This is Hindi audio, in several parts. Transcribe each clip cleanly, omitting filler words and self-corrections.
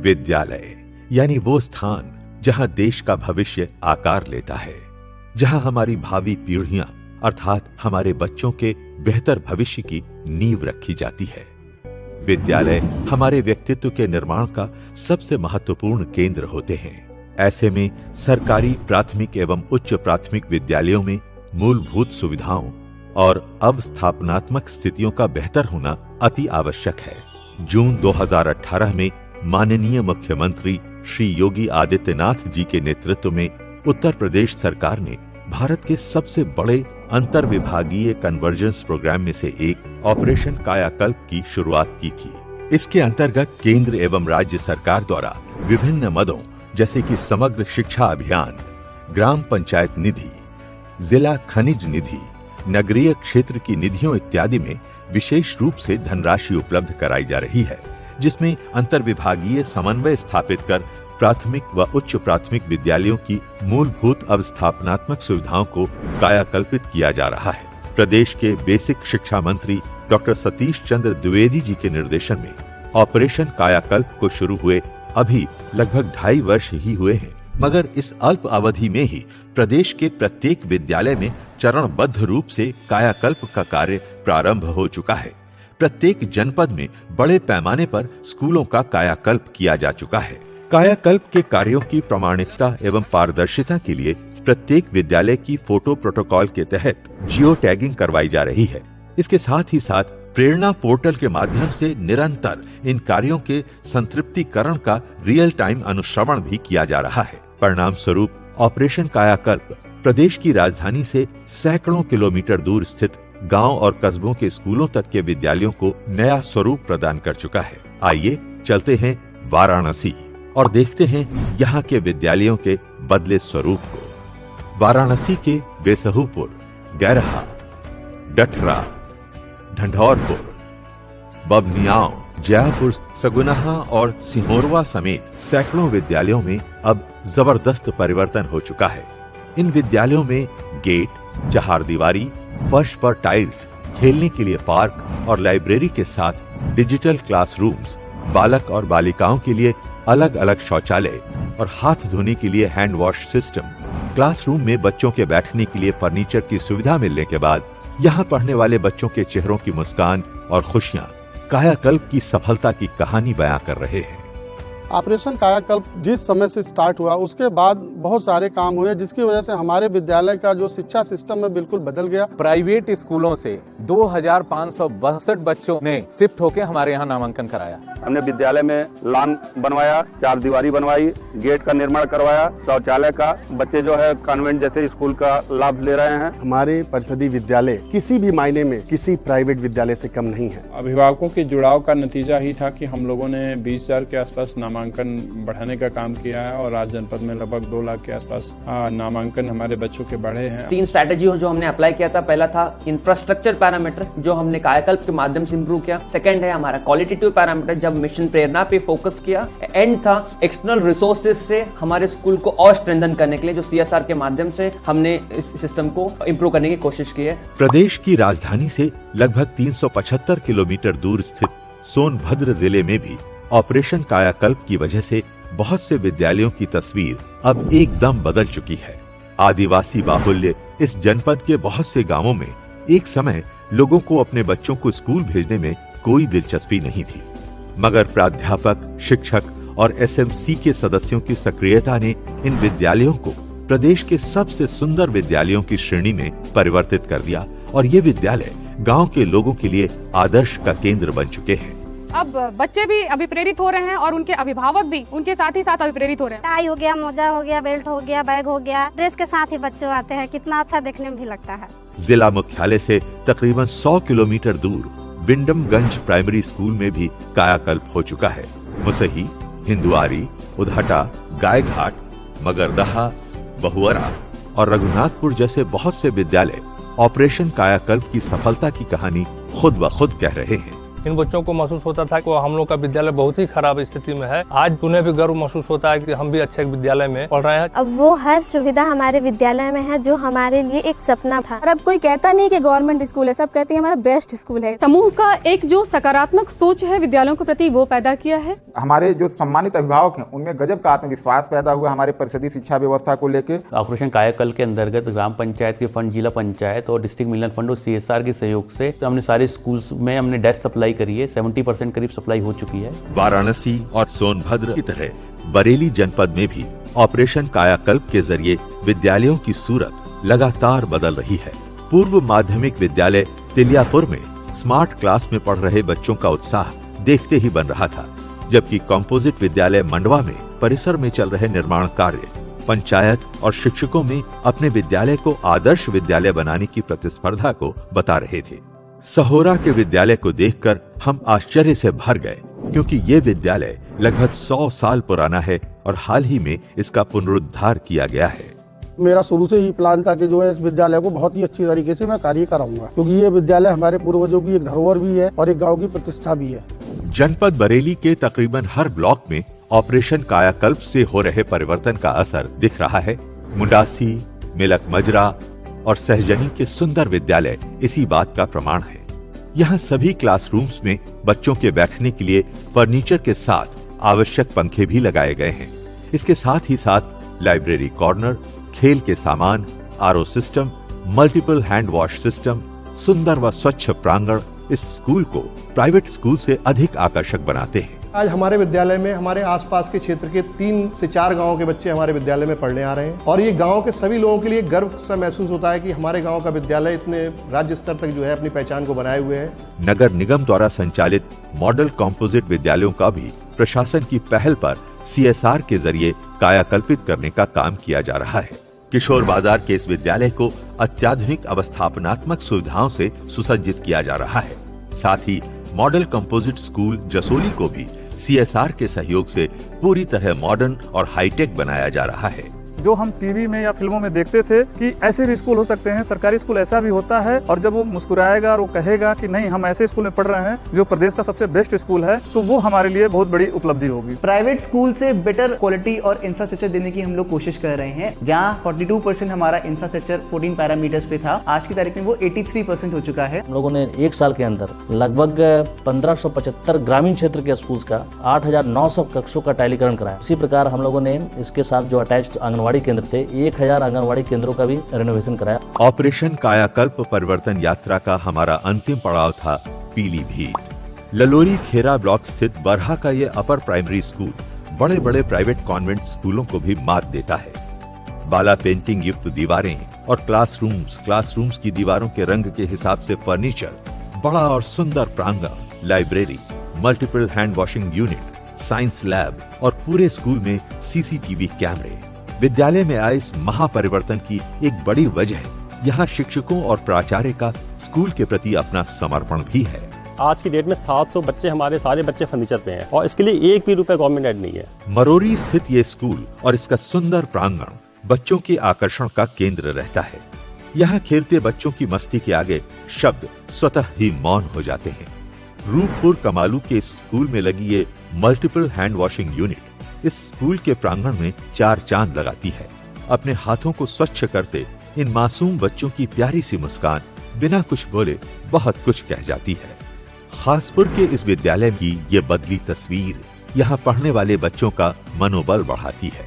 विद्यालय यानी वो स्थान जहां देश का भविष्य आकार लेता है, जहां हमारी भावी पीढ़ियां अर्थात हमारे बच्चों के बेहतर भविष्य की नींव रखी जाती है। विद्यालय हमारे व्यक्तित्व के निर्माण का सबसे महत्वपूर्ण केंद्र होते हैं। ऐसे में सरकारी प्राथमिक एवं उच्च प्राथमिक विद्यालयों में मूलभूत सुविधाओं और अवस्थापनात्मक स्थितियों का बेहतर होना अति आवश्यक है। जून 2018 में माननीय मुख्यमंत्री श्री योगी आदित्यनाथ जी के नेतृत्व में उत्तर प्रदेश सरकार ने भारत के सबसे बड़े अंतर्विभागीय कन्वर्जेंस प्रोग्राम में से एक ऑपरेशन कायाकल्प की शुरुआत की थी। इसके अंतर्गत केंद्र एवं राज्य सरकार द्वारा विभिन्न मदों जैसे कि समग्र शिक्षा अभियान, ग्राम पंचायत निधि, जिला खनिज निधि, नगरीय क्षेत्र की निधियों इत्यादि में विशेष रूप से धनराशि उपलब्ध कराई जा रही है, जिसमें अंतर्विभागीय समन्वय स्थापित कर प्राथमिक व उच्च प्राथमिक विद्यालयों की मूलभूत अवस्थापनात्मक सुविधाओं को कायाकल्पित किया जा रहा है। प्रदेश के बेसिक शिक्षा मंत्री डॉक्टर सतीश चंद्र द्विवेदी जी के निर्देशन में ऑपरेशन कायाकल्प को शुरू हुए अभी लगभग 2.5 वर्ष ही हुए हैं, मगर इस अल्प अवधि में ही प्रदेश के प्रत्येक विद्यालय में चरणबद्ध रूप से कायाकल्प का कार्य प्रारंभ हो चुका है। प्रत्येक जनपद में बड़े पैमाने पर स्कूलों का कायाकल्प किया जा चुका है। कायाकल्प के कार्यों की प्रामाणिकता एवं पारदर्शिता के लिए प्रत्येक विद्यालय की फोटो प्रोटोकॉल के तहत जियो टैगिंग करवाई जा रही है। इसके साथ ही साथ प्रेरणा पोर्टल के माध्यम से निरंतर इन कार्यों के संतृप्तिकरण का रियल टाइम अनुश्रवण भी किया जा रहा है। परिणाम स्वरूप ऑपरेशन कायाकल्प प्रदेश की राजधानी से सैकड़ों किलोमीटर दूर स्थित गांव और कस्बों के स्कूलों तक के विद्यालयों को नया स्वरूप प्रदान कर चुका है। आइए चलते हैं वाराणसी और देखते हैं यहाँ के विद्यालयों के बदले स्वरूप को। वाराणसी के बेसहुपुर, गैरहा, डठरा, ढंढौरपुर, बबनियाओं, जयापुर, सगुनाहा और सिहोरवा समेत सैकड़ों विद्यालयों में अब जबरदस्त परिवर्तन हो चुका है। इन विद्यालयों में गेट, चहारदीवारी, फर्श पर टाइल्स, खेलने के लिए पार्क और लाइब्रेरी के साथ डिजिटल क्लासरूम्स, बालक और बालिकाओं के लिए अलग अलग शौचालय और हाथ धोने के लिए हैंड वॉश सिस्टम, क्लासरूम में बच्चों के बैठने के लिए फर्नीचर की सुविधा मिलने के बाद यहाँ पढ़ने वाले बच्चों के चेहरों की मुस्कान और खुशियाँ कायाकल्प की सफलता की कहानी बयां कर रहे हैं। ऑपरेशन कायाकल्प जिस समय से स्टार्ट हुआ उसके बाद बहुत सारे काम हुए, जिसकी वजह से हमारे विद्यालय का जो शिक्षा सिस्टम है बिल्कुल बदल गया। प्राइवेट स्कूलों से 2562 बच्चों ने शिफ्ट होकर हमारे यहाँ नामांकन कराया। हमने विद्यालय में लॉन बनवाया, 4 दीवारी बनवाई, गेट का निर्माण करवाया, शौचालय का, बच्चे जो है कॉन्वेंट जैसे स्कूल का लाभ ले रहे हैं। हमारे परिषदीय विद्यालय किसी भी मायने में किसी प्राइवेट विद्यालय से कम नहीं है। अभिभावकों के जुड़ाव का नतीजा ही था कि हम लोगों ने 20,000 के आसपास नामांकन बढ़ाने का काम किया है और आज जनपद में लगभग 2 लाख के आसपास नामांकन हमारे बच्चों के बढ़े हैं। 3 स्ट्रैटेजी जो हमने अप्लाई किया था, पहला था इंफ्रास्ट्रक्चर पैरामीटर जो हमने कायाकल्प के माध्यम से इंप्रूव किया। सेकंड है हमारा क्वालिटेटिव पैरामीटर जब मिशन प्रेरणा पे फोकस किया। एंड था एक्सटर्नल रिसोर्सेज से हमारे स्कूल को और स्ट्रेंथन करने के लिए जो CSR के माध्यम से हमने इस सिस्टम को इंप्रूव करने की कोशिश की है। प्रदेश की राजधानी से लगभग 375 किलोमीटर दूर स्थित सोनभद्र जिले में भी ऑपरेशन कायाकल्प की वजह से बहुत से विद्यालयों की तस्वीर अब एकदम बदल चुकी है। आदिवासी बाहुल्य इस जनपद के बहुत से गांवों में एक समय लोगों को अपने बच्चों को स्कूल भेजने में कोई दिलचस्पी नहीं थी, मगर प्राध्यापक, शिक्षक और SMC के सदस्यों की सक्रियता ने इन विद्यालयों को प्रदेश के सबसे सुंदर विद्यालयों की श्रेणी में परिवर्तित कर दिया और ये विद्यालय गांव के लोगों के लिए आदर्श का केंद्र बन चुके हैं। अब बच्चे भी अभिप्रेरित हो रहे हैं और उनके अभिभावक भी उनके साथ ही साथ अभिप्रेरित हो रहे हैं। टाई हो गया, मोजा हो गया, बेल्ट हो गया, बैग हो गया, ड्रेस के साथ ही बच्चे आते हैं, कितना अच्छा देखने में भी लगता है। जिला मुख्यालय से तकरीबन 100 किलोमीटर दूर विंडमगंज प्राइमरी स्कूल में भी कायाकल्प हो चुका है। मुसही, हिंदुआरी, उधाटा, गायघाट, मगरदहा, बहुअरा और रघुनाथपुर जैसे बहुत से विद्यालय ऑपरेशन कायाकल्प की सफलता की कहानी खुद ब खुद कह रहे हैं। इन बच्चों को महसूस होता था कि हम लोग का विद्यालय बहुत ही खराब स्थिति में है। आज उन्हें भी गर्व महसूस होता है कि हम भी अच्छे विद्यालय में पढ़ रहे हैं। अब वो हर सुविधा हमारे विद्यालय में है जो हमारे लिए एक सपना था। और अब कोई कहता नहीं कि गवर्नमेंट स्कूल है, सब कहते हैं हमारा बेस्ट स्कूल है। समूह का एक जो सकारात्मक सोच है विद्यालयों के प्रति वो पैदा किया है। हमारे जो सम्मानित अभिभावक हैं उनमें गजब का आत्मविश्वास पैदा हुआ हमारे परिषदीय शिक्षा व्यवस्था को लेकर। ऑपरेशन कायाकल्प के अंतर्गत ग्राम पंचायत के फंड, जिला पंचायत और डिस्ट्रिक्ट मिलन फंड और CSR के सहयोग से हमने सारे स्कूल्स में हमने डेस्क सप्लाई करी है। 70% करीब सप्लाई हो चुकी है। वाराणसी और सोनभद्र की तरह बरेली जनपद में भी ऑपरेशन कायाकल्प के जरिए विद्यालयों की सूरत लगातार बदल रही है। पूर्व माध्यमिक विद्यालय तिलियापुर में स्मार्ट क्लास में पढ़ रहे बच्चों का उत्साह देखते ही बन रहा था, जबकि कॉम्पोजिट विद्यालय मंडवा में परिसर में चल रहे निर्माण कार्य पंचायत और शिक्षकों में अपने विद्यालय को आदर्श विद्यालय बनाने की प्रतिस्पर्धा को बता रहे थे। सहोरा के विद्यालय को देखकर हम आश्चर्य से भर गए, क्योंकि ये विद्यालय लगभग 100 साल पुराना है और हाल ही में इसका पुनरुद्धार किया गया है। मेरा शुरू से ही प्लान था कि जो है इस विद्यालय को बहुत ही अच्छी तरीके से मैं कार्य कराऊंगा, क्योंकि ये विद्यालय हमारे पूर्वजों की एक धरोहर भी है और एक गांव की प्रतिष्ठा भी है। जनपद बरेली के तकरीबन हर ब्लॉक में ऑपरेशन कायाकल्प से हो रहे परिवर्तन का असर दिख रहा है। मुंडासी, मिलक मजरा और सहजनी के सुंदर विद्यालय इसी बात का प्रमाण है। यहाँ सभी क्लासरूम्स में बच्चों के बैठने के लिए फर्नीचर के साथ आवश्यक पंखे भी लगाए गए हैं। इसके साथ ही साथ लाइब्रेरी कॉर्नर, खेल के सामान, RO system, multiple hand wash system, सुंदर व स्वच्छ प्रांगण इस स्कूल को प्राइवेट स्कूल से अधिक आकर्षक बनाते हैं। आज हमारे विद्यालय में हमारे आसपास के क्षेत्र के 3 से 4 गांवों के बच्चे हमारे विद्यालय में पढ़ने आ रहे हैं और ये गांव के सभी लोगों के लिए गर्व सा महसूस होता है कि हमारे गांव का विद्यालय इतने राज्य स्तर तक जो है अपनी पहचान को बनाए हुए है। नगर निगम द्वारा संचालित मॉडल कॉम्पोजिट विद्यालयों का भी प्रशासन की पहल पर CSR के जरिए कायाकल्पित करने का काम किया जा रहा है। किशोर बाजार के इस विद्यालय को अत्याधुनिक अवस्थापनात्मक सुविधाओं से सुसज्जित किया जा रहा है। साथ ही मॉडल कंपोजिट स्कूल जसोली को भी CSR के सहयोग से पूरी तरह मॉडर्न और हाईटेक बनाया जा रहा है। जो हम टीवी में या फिल्मों में देखते थे कि ऐसे भी स्कूल हो सकते हैं, सरकारी स्कूल ऐसा भी होता है, और जब वो मुस्कुराएगा और वो कहेगा कि नहीं हम ऐसे स्कूल में पढ़ रहे हैं जो प्रदेश का सबसे बेस्ट स्कूल है, तो वो हमारे लिए बहुत बड़ी उपलब्धि होगी। प्राइवेट स्कूल से बेटर क्वालिटी और इंफ्रास्ट्रक्चर देने की हम लोग कोशिश कर रहे हैं। जहाँ 42% हमारा इंफ्रास्ट्रक्चर 14 पैरामीटर्स पे था, आज की तारीख में वो 83% हो चुका है। हम लोगों ने 1 साल के अंदर लगभग 1575 ग्रामीण क्षेत्र के स्कूल का 8900 कक्षों का टाइलीकरण कराया। इसी प्रकार हम लोगों ने इसके साथ जो अटैच्ड आंगनवाड़ी केंद्र थे 1000 आंगनवाड़ी केंद्रों का भी रेनोवेशन कराया। ऑपरेशन कायाकल्प परिवर्तन यात्रा का हमारा अंतिम पड़ाव था पीलीभीत। ललोरी खेरा ब्लॉक स्थित बरहा का ये अपर प्राइमरी स्कूल बड़े बड़े प्राइवेट कॉन्वेंट स्कूलों को भी मात देता है। बाला पेंटिंग युक्त दीवारें और क्लासरूम्स की दीवारों के रंग के हिसाब से फर्नीचर, बड़ा और सुंदर प्रांगण, library, multiple hand washing unit, science lab और पूरे स्कूल में CCTV कैमरे। विद्यालय में आए इस महापरिवर्तन की एक बड़ी वजह यहाँ शिक्षकों और प्राचार्य का स्कूल के प्रति अपना समर्पण भी है। आज की डेट में 700 बच्चे, हमारे सारे बच्चे फर्नीचर पे हैं और इसके लिए 1 भी रुपए गवर्नमेंट एड नहीं है। मरोरी स्थित ये स्कूल और इसका सुंदर प्रांगण बच्चों के आकर्षण का केंद्र रहता है। यहाँ खेलते बच्चों की मस्ती के आगे शब्द स्वतः ही मौन हो जाते हैं। रूपपुर कमालू के स्कूल में लगी ये मल्टीपल हैंड वॉशिंग यूनिट इस स्कूल के प्रांगण में 4 चांद लगाती है। अपने हाथों को स्वच्छ करते इन मासूम बच्चों की प्यारी सी मुस्कान बिना कुछ बोले बहुत कुछ कह जाती है। खासपुर के इस विद्यालय की ये बदली तस्वीर यहाँ पढ़ने वाले बच्चों का मनोबल बढ़ाती है।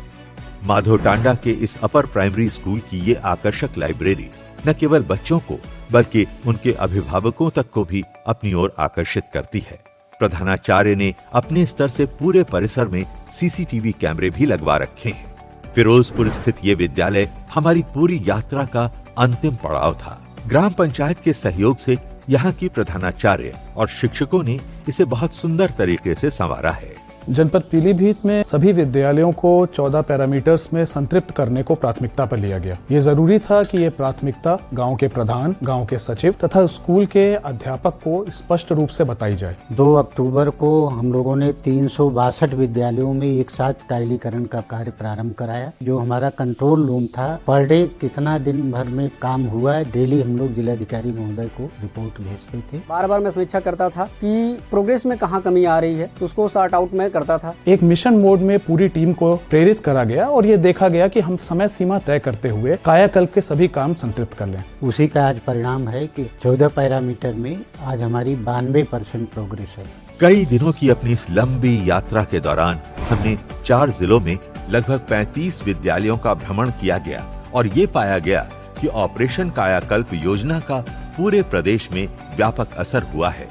माधो टांडा के इस अपर प्राइमरी स्कूल की ये आकर्षक लाइब्रेरी न केवल बच्चों को बल्कि उनके अभिभावकों तक को भी अपनी ओर आकर्षित करती है। प्रधानाचार्य ने अपने स्तर से पूरे परिसर में CCTV कैमरे भी लगवा रखे हैं। फिरोजपुर स्थित ये विद्यालय हमारी पूरी यात्रा का अंतिम पड़ाव था। ग्राम पंचायत के सहयोग से यहाँ की प्रधानाचार्य और शिक्षकों ने इसे बहुत सुंदर तरीके से संवारा है। जनपद पीलीभीत में सभी विद्यालयों को 14 पैरामीटर्स में संतृप्त करने को प्राथमिकता पर लिया गया। ये जरूरी था कि ये प्राथमिकता गांव के प्रधान, गांव के सचिव तथा स्कूल के अध्यापक को स्पष्ट रूप से बताई जाए। 2 अक्टूबर को हम लोगों ने 362 विद्यालयों में एक साथ टाइलीकरण का कार्य प्रारंभ कराया। जो हमारा कंट्रोल रूम था, पर डे कितना दिन भर में काम हुआ है, डेली हम लोग जिलाधिकारी महोदय को रिपोर्ट भेजते थे। बार बार मैं समीक्षा करता था कि प्रोग्रेस में कहाँ कमी आ रही है, तो उसको सॉर्ट आउट में करता था। एक मिशन मोड में पूरी टीम को प्रेरित करा गया और ये देखा गया कि हम समय सीमा तय करते हुए कायाकल्प के सभी काम संतृप्त कर लें। उसी का आज परिणाम है कि 14 पैरामीटर में आज हमारी 92% प्रोग्रेस है। कई दिनों की अपनी इस लंबी यात्रा के दौरान हमने 4 जिलों में लगभग 35 विद्यालयों का भ्रमण किया गया और ये पाया गया कि ऑपरेशन कायाकल्प योजना का पूरे प्रदेश में व्यापक असर हुआ है।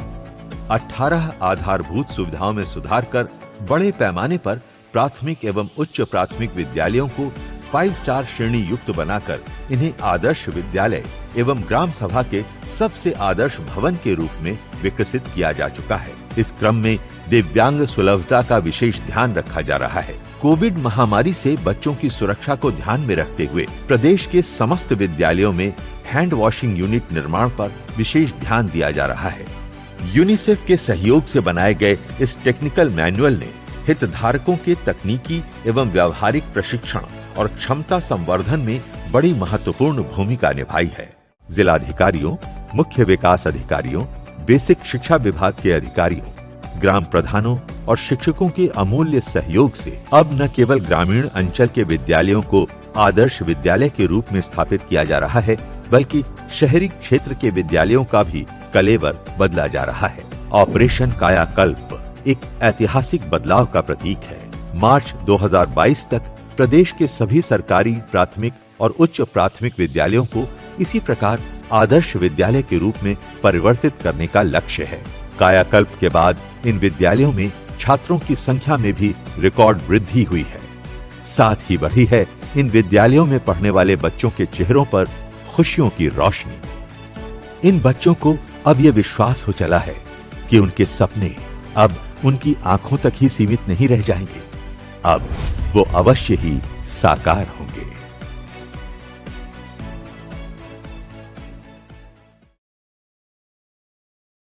18 आधारभूत सुविधाओं में सुधार कर बड़े पैमाने पर प्राथमिक एवं उच्च प्राथमिक विद्यालयों को 5 स्टार श्रेणी युक्त बनाकर इन्हें आदर्श विद्यालय एवं ग्राम सभा के सबसे आदर्श भवन के रूप में विकसित किया जा चुका है। इस क्रम में दिव्यांग सुलभता का विशेष ध्यान रखा जा रहा है। कोविड महामारी से बच्चों की सुरक्षा को ध्यान में रखते हुए प्रदेश के समस्त विद्यालयों में हैंड वॉशिंग यूनिट निर्माण पर विशेष ध्यान दिया जा रहा है। यूनिसेफ के सहयोग से बनाए गए इस टेक्निकल मैनुअल ने हितधारकों के तकनीकी एवं व्यावहारिक प्रशिक्षण और क्षमता संवर्धन में बड़ी महत्वपूर्ण भूमिका निभाई है। जिलाधिकारियों, मुख्य विकास अधिकारियों, बेसिक शिक्षा विभाग के अधिकारियों, ग्राम प्रधानों और शिक्षकों के अमूल्य सहयोग से अब न केवल ग्रामीण अंचल के विद्यालयों को आदर्श विद्यालय के रूप में स्थापित किया जा रहा है, बल्कि शहरी क्षेत्र के विद्यालयों का भी कलेवर बदला जा रहा है। ऑपरेशन कायाकल्प एक ऐतिहासिक बदलाव का प्रतीक है। मार्च 2022 तक प्रदेश के सभी सरकारी प्राथमिक और उच्च प्राथमिक विद्यालयों को इसी प्रकार आदर्श विद्यालय के रूप में परिवर्तित करने का लक्ष्य है। कायाकल्प के बाद इन विद्यालयों में छात्रों की संख्या में भी रिकॉर्ड वृद्धि हुई है। साथ ही बढ़ी है इन विद्यालयों में पढ़ने वाले बच्चों के चेहरों पर खुशियों की रोशनी। इन बच्चों को अब यह विश्वास हो चला है कि उनके सपने अब उनकी आंखों तक ही सीमित नहीं रह जाएंगे, अब वो अवश्य ही साकार होंगे।